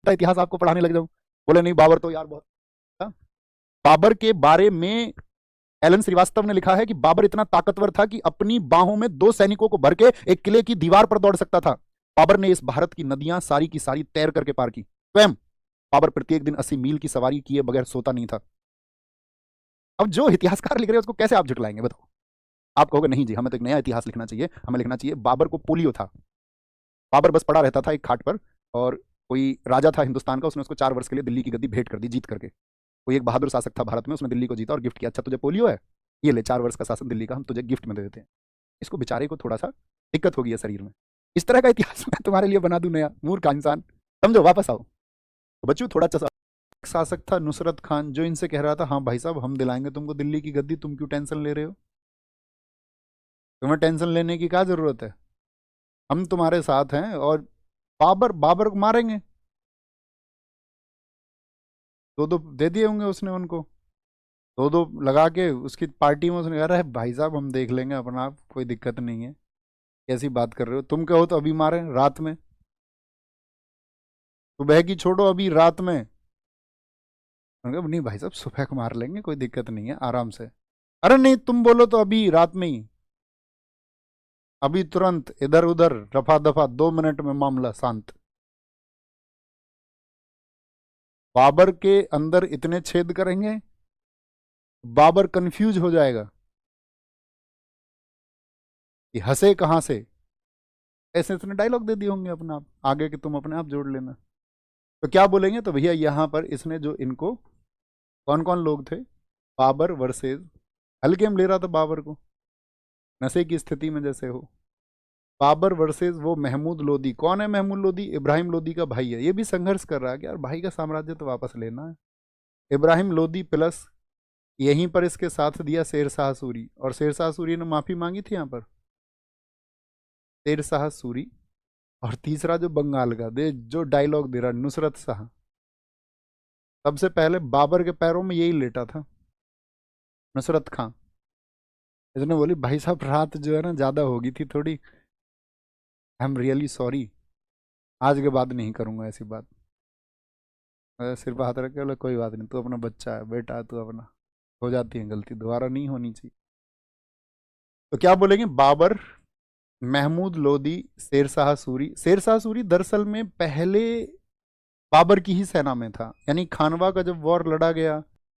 इतिहास आपको पढ़ाने लग जाऊं? बोले नहीं, बाबर तो यार बहुत। हाँ? बाबर के बारे में एलन श्रीवास्तव ने लिखा है कि बाबर इतना ताकतवर था कि अपनी बाहों में 2 सैनिकों को भर के एक किले की दीवार पर दौड़ सकता था। बाबर ने इस भारत की नदियां सारी की सारी तैर करके पार की स्वयं। बाबर प्रत्येक दिन 80 मील की सवारी किए बगैर सोता नहीं था। अब जो इतिहासकार लिख रहे हैं उसको कैसे आप झुटलाएंगे बताओ? आप कहोगे नहीं जी, हमें तो एक नया इतिहास लिखना चाहिए, हमें लिखना चाहिए बाबर को पोलियो था। बाबर बस पड़ा रहता था एक खाट पर, और कोई राजा था हिंदुस्तान का, उसने उसको 4 वर्ष के लिए दिल्ली की गद्दी भेंट कर दी जीत करके। कोई एक बहादुर शासक था भारत में, उसने दिल्ली को जीता और गिफ्ट किया, अच्छा तुझे पोलियो है, ये ले 4 वर्ष का शासन दिल्ली का हम तुझे गिफ्ट में दे देते हैं। इसको बेचारे को थोड़ा सा दिक्कत होगी है शरीर में। इस तरह का इतिहास मैं तुम्हारे लिए बना दूं नया, मूर्ख इंसान। समझो, वापस आओ। तो बच्चों थोड़ा सा शासक था नुसरत खान, जो इनसे कह रहा था हाँ भाई साहब हम दिलाएंगे तुमको दिल्ली की गद्दी, तुम क्यों टेंशन ले रहे हो? तुम्हें टेंशन लेने की क्या जरूरत है, हम तुम्हारे साथ हैं। और बाबर बाबर को मारेंगे। 2-2 दे दिए होंगे उसने उनको, 2-2 लगा के उसकी पार्टी में उसने कहा अरे भाई साहब हम देख लेंगे अपना आप, कोई दिक्कत नहीं है। कैसी बात कर रहे हो, तुम कहो तो अभी मारे रात में, सुबह की छोड़ो अभी रात में। मैंने कहा, नहीं भाई साहब सुबह को मार लेंगे, कोई दिक्कत नहीं है आराम से। अरे नहीं तुम बोलो तो अभी रात में ही, अभी तुरंत इधर उधर रफा दफा 2 मिनट में मामला शांत। बाबर के अंदर इतने छेद करेंगे, बाबर कंफ्यूज हो जाएगा कि हंसे कहां से। ऐसे इतने डायलॉग दे दिए होंगे अपने आप आगे के, तुम अपने आप जोड़ लेना। तो क्या बोलेंगे, तो भैया यहां पर इसने जो इनको, कौन कौन लोग थे, बाबर वर्सेस, हल्के में ले रहा था बाबर को, नशे की स्थिति में जैसे हो। बाबर वर्सेस वो महमूद लोदी। कौन है महमूद लोदी? इब्राहिम लोदी का भाई है। ये भी संघर्ष कर रहा है कि यार भाई का साम्राज्य तो वापस लेना है। इब्राहिम लोदी प्लस यहीं पर इसके साथ दिया शेरशाह सूरी, और शेरशाह सूरी ने माफी मांगी थी यहाँ पर, शेरशाह सूरी। और तीसरा जो बंगाल का दे, जो डायलॉग दे रहा नुसरत शाह, सबसे पहले बाबर के पैरों में यही लेटा था नुसरत खां। इसने बोली भाई साहब रात जो है ना ज्यादा होगी थी थोड़ी, आई एम रियली सॉरी, आज के बाद नहीं करूंगा ऐसी बात। सिर पर हाथ रख के बोले कोई बात नहीं, तू अपना बच्चा है, बेटा है तू अपना, हो जाती है गलती, दोबारा नहीं होनी चाहिए। तो क्या बोलेंगे, बाबर, महमूद लोदी, शेरशाह सूरी। शेरशाह सूरी दरअसल में पहले बाबर की ही सेना में था, यानी खानवा का जब वॉर लड़ा गया